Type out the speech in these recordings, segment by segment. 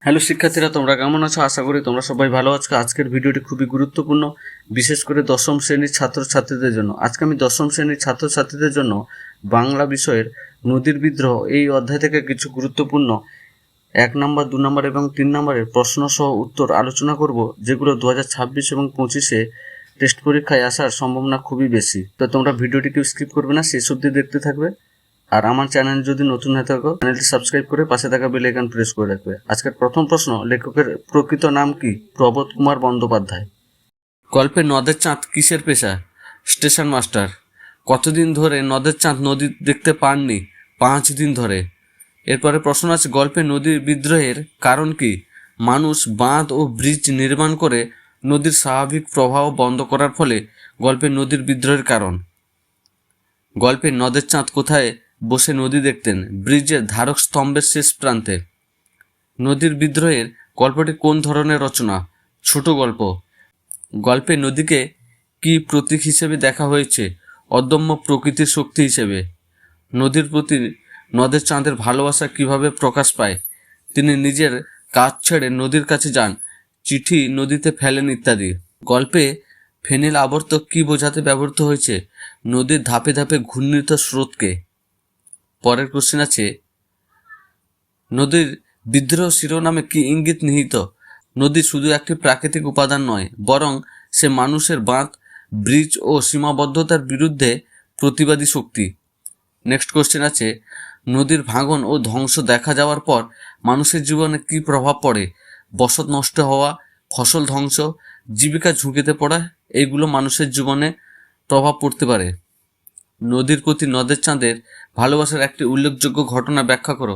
Hello শিক্ষার্থীরা, তোমরা কেমন আছো? আশা করি তোমরা সবাই ভালো আছো। আজকের ভিডিওটি খুবই গুরুত্বপূর্ণ, বিশেষ করে দশম শ্রেণীর ছাত্রছাত্রীদের জন্য। আজকে আমি দশম শ্রেণীর ছাত্রছাত্রীদের জন্য বাংলা বিষয়ের নদীর বিদ্রোহ এই অধ্যায় থেকে কিছু গুরুত্বপূর্ণ 1 নম্বর, 2 নম্বর এবং 3 নম্বরের প্রশ্ন সহ উত্তর আলোচনা করব, যেগুলো 2026 এবং 25-এ টেস্ট পরীক্ষায় আসার সম্ভাবনা খুবই বেশি। তো তোমরা ভিডিওটি কেউ স্কিপ করবে না, শেষ অবধি দেখতে থাকবে। আর আমার চ্যানেল যদি নতুন হয়ে থাকো, চ্যানেলটি সাবস্ক্রাইব করে পাশে থাকা বেল আইকন প্রেস করে রাখবে। আজকের প্রথম প্রশ্ন, লেখকের প্রকৃত নাম কি? প্রবোধ কুমার বন্দ্যোপাধ্যায়। গল্পে নদের চাঁদ কিসের পেশা? Station master. কতদিন ধরে নদের চাঁদ নদী দেখতে পাননি? 5 দিন ধরে। এরপরে প্রশ্ন আছে, গল্পে নদীর বিদ্রোহের কারণ কি? মানুষ বাঁধ ও ব্রিজ নির্মাণ করে নদীর স্বাভাবিক প্রবাহ বন্ধ করার ফলে গল্পে নদীর বিদ্রোহের কারণ। গল্পে নদের চাঁদ কোথায় বসে নদী দেখতেন? ব্রিজের ধারক স্তম্ভের শেষ প্রান্তে। নদীর বিদ্রোহের গল্পটি কোন ধরনের রচনা? ছোট গল্প। গল্পে নদীকে কি প্রতীক হিসেবে দেখা হয়েছে? অদম্য প্রকৃতির শক্তি হিসেবে। নদীর প্রতি নদের চাঁদের ভালোবাসা কিভাবে প্রকাশ পায়? তিনি নিজের কাজ ছেড়ে নদীর কাছে যান, চিঠি নদীতে ফেলেন ইত্যাদি। গল্পে ফেনিল আবর্তক কি বোঝাতে ব্যবহৃত হয়েছে? নদীর ধাপে ধাপে ঘূর্ণিত স্রোতকে। পরের কোশ্চেন আছে, নদীর বিদ্রোহ শিরোনামে কি ইঙ্গিত নিহিত? নদী শুধু একটি প্রাকৃতিক উপাদান নয়, বরং সে মানুষের বাঁধ, ব্রিজ ও সীমাবদ্ধতার বিরুদ্ধে প্রতিবাদী শক্তি। নেক্সট কোশ্চেন আছে, নদীর ভাঙন ও ধ্বংস দেখা যাওয়ার পর মানুষের জীবনে কি প্রভাব পড়ে? বসত নষ্ট হওয়া, ফসল ধ্বংস, জীবিকা ঝুঁকিতে পড়া, এইগুলো মানুষের জীবনে প্রভাব পড়তে পারে। নদীর প্রতি নদের চাঁদের ভালোবাসার একটি উল্লেখযোগ্য ঘটনা ব্যাখ্যা করো।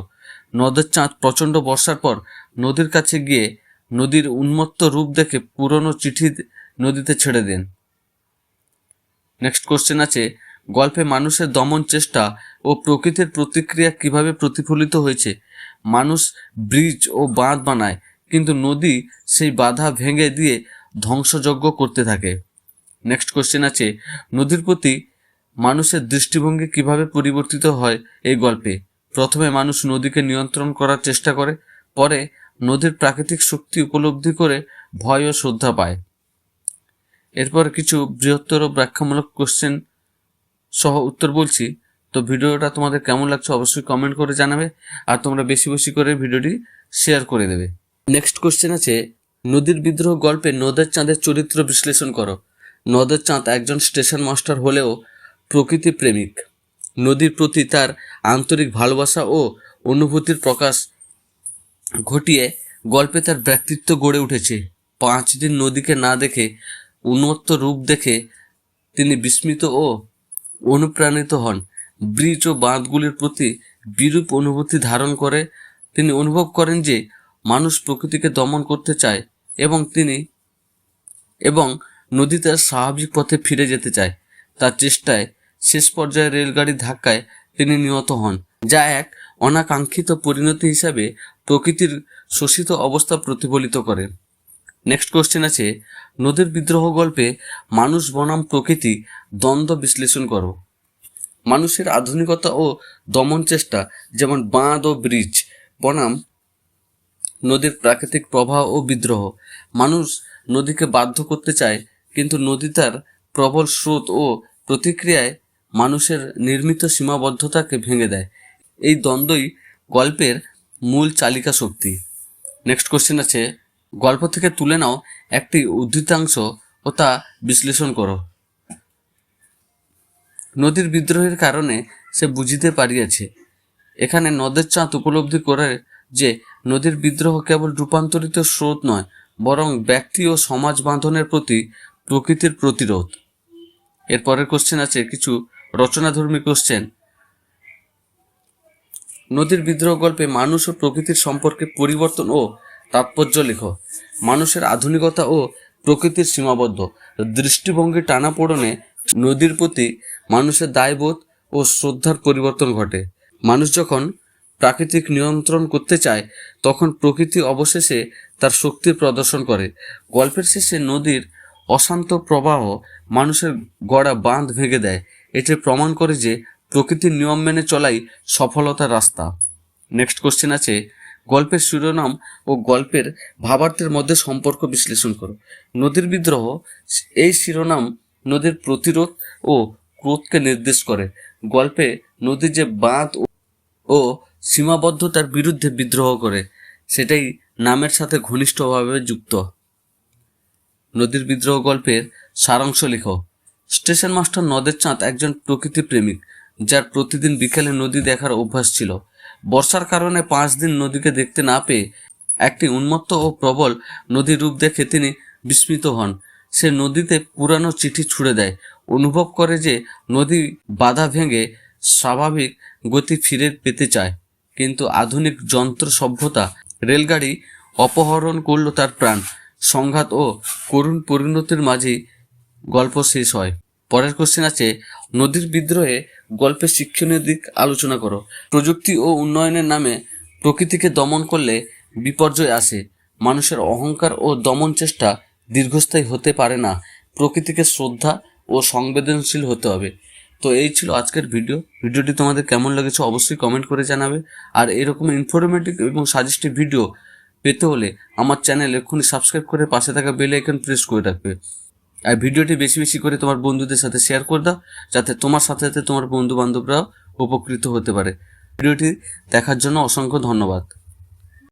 নদের চাঁদ প্রচণ্ড বর্ষার পর নদীর কাছে গিয়ে নদীর উন্মত্ত রূপ দেখে পুরনো চিঠি নদীতে ছেড়ে দেন। নেক্সট কোশ্চেন আছে, গল্পে মানুষের দমন চেষ্টা ও প্রকৃতির প্রতিক্রিয়া কিভাবে প্রতিফলিত হয়েছে? মানুষ ব্রিজ ও বাঁধ বানায়, কিন্তু নদী সেই বাধা ভেঙে দিয়ে ধ্বংসযজ্ঞ করতে থাকে। নেক্সট কোশ্চেন আছে, নদীর প্রতি মানুষের দৃষ্টিভঙ্গি কিভাবে পরিবর্তিত হয় এই গল্পে? প্রথমে মানুষ নদীকে নিয়ন্ত্রণ করার চেষ্টা করে, পরে নদীর প্রাকৃতিক শক্তি উপলব্ধি করে ভয় ও শ্রদ্ধা পায়। এরপর কিছু বৃহত্তর ব্যাখ্যামূলক কোশ্চেন সহ উত্তর বলছি। তো ভিডিওটা তোমাদের কেমন লাগছে অবশ্যই কমেন্ট করে জানাবে, আর তোমরা বেশি বেশি করে ভিডিওটি শেয়ার করে দেবে। নেক্সট কোশ্চেন আছে, নদীর বিদ্রোহ গল্পে নদের চাঁদের চরিত্র বিশ্লেষণ করো। নদের চাঁদ একজন স্টেশন মাস্টার হলেও প্রকৃতি প্রেমিক। নদীর প্রতি তার আন্তরিক ভালোবাসা ও অনুভূতির প্রকাশ ঘটিয়ে গল্পে তার ব্যক্তিত্ব গড়ে উঠেছে। 5 দিন নদীকে না দেখে, উন্মত্ত রূপ দেখে তিনি বিস্মিত ও অনুপ্রাণিত হন। ব্রিজ ও বাঁধগুলির প্রতি বিরূপ অনুভূতি ধারণ করে তিনি অনুভব করেন যে মানুষ প্রকৃতিকে দমন করতে চায় এবং নদী তার স্বাভাবিক পথে ফিরে যেতে চায়। তার চেষ্টায় শেষ পর্যায়ে রেলগাড়ির ধাক্কায় তিনি নিহত হন, যা এক অনাকাঙ্ক্ষিত পরিণতি হিসাবে প্রকৃতির শোষিত অবস্থা প্রতিফলিত করে। নেক্সট কোশ্চেন আছে, নদীর বিদ্রোহ গল্পে মানুষ বনাম প্রকৃতি দ্বন্দ্ব বিশ্লেষণ করো। মানুষের আধুনিকতা ও দমন চেষ্টা, যেমন বাঁধ ও ব্রিজ, বনাম নদীর প্রাকৃতিক প্রবাহ ও বিদ্রোহ। মানুষ নদীকে বাধ্য করতে চায়, কিন্তু নদী তার প্রবল স্রোত ও প্রতিক্রিয়ায় মানুষের নির্মিত সীমাবদ্ধতাকে ভেঙে দেয়। এই দ্বন্দ্বই গল্পের মূল চালিকা শক্তি। নেক্সট কোশ্চেন আছে, গল্প থেকে তুলে নাও একটি উদ্ধৃতাংশ ও তা বিশ্লেষণ করো। নদীর বিদ্রোহের কারণে সে বুঝিতে পারিয়াছে। এখানে নদের চাঁদ উপলব্ধি করে যে নদীর বিদ্রোহ কেবল রূপান্তরিত স্রোত নয়, বরং ব্যক্তি ও সমাজ বাঁধনের প্রতি প্রকৃতির প্রতিরোধ। এরপরের কোশ্চেন আছে কিছু রচনাধর্মী কোশ্চেন। নদীর বিদ্রোহ গল্পে মানুষ ও প্রকৃতির সম্পর্কে পরিবর্তন ও তাৎপর্য লেখো। মানুষের আধুনিকতা ও প্রকৃতির সীমাবদ্ধ দৃষ্টিভঙ্গি টানাপোড়েনে নদীর প্রতি মানুষের দায়বোধ ও শ্রদ্ধার পরিবর্তন ঘটে। মানুষ যখন প্রাকৃতিক নিয়ন্ত্রণ করতে চায়, তখন প্রকৃতি অবশেষে তার শক্তির প্রদর্শন করে। গল্পের শেষে নদীর অশান্ত প্রবাহ মানুষের গড়া বাঁধ ভেঙে দেয়। এটি প্রমাণ করে যে প্রকৃতির নিয়ম মেনে চলাই সফলতার রাস্তা। নেক্সট কোশ্চেন আছে, গল্পের শিরোনাম ও গল্পের ভাবার্থের মধ্যে সম্পর্ক বিশ্লেষণ করো। নদীর বিদ্রোহ, এই শিরোনাম নদীর প্রতিরোধ ও ক্রোধকে নির্দেশ করে। গল্পে নদী যে বাঁধ ও সীমাবদ্ধতার বিরুদ্ধে বিদ্রোহ করে, সেটাই নামের সাথে ঘনিষ্ঠভাবে যুক্ত। নদীর বিদ্রোহ গল্পের সারাংশ লেখো। স্টেশন মাস্টার নদের চাঁদ একজন প্রকৃতি প্রেমিক, যার প্রতিদিন বিকেলে নদী দেখার অভ্যাস ছিল। বর্ষার কারণে 5 দিন নদীকে দেখতে না পেয়ে একটি উন্মত্ত ও প্রবল নদীর রূপ দেখে তিনি বিস্মিত হন। সে নদীতে পুরানো চিঠি ছুঁড়ে দেয়, অনুভব করে যে নদী বাধা ভেঙে স্বাভাবিক গতি ফিরে পেতে চায়। কিন্তু আধুনিক যন্ত্র সভ্যতা, রেলগাড়ি অপহরণ করল তার প্রাণ। সংঘাত ও করুণ পরিণতির মাঝেই গল্প শেষ হয়। পরের কোশ্চেন আছে, নদীর বিদ্রোহে গল্পের শিক্ষণীয় দিক আলোচনা করো। প্রযুক্তি ও উন্নয়নের নামে প্রকৃতিকে দমন করলে বিপর্যয় আসে। মানুষের অহংকার ও দমন চেষ্টা দীর্ঘস্থায়ী হতে পারে না। প্রকৃতিকে শ্রদ্ধা ও সংবেদনশীল হতে হবে। তো এই ছিল আজকের ভিডিওটি তোমাদের কেমন লেগেছে অবশ্যই কমেন্ট করে জানাবে। আর এরকম ইনফরমেটিভ এবং সাজেস্টিভ ভিডিও পেতে হলে আমার চ্যানেল এক্ষুনি সাবস্ক্রাইব করে পাশে থাকা বেল আইকন প্রেস করে রাখবে। আর ভিডিওটি বেশি বেশি করে তোমার বন্ধুদের সাথে শেয়ার করে দাও, যাতে তোমার সাথে সাথে তোমার বন্ধু বান্ধবরাও উপকৃত হতে পারে। ভিডিওটি দেখার জন্য অসংখ্য ধন্যবাদ।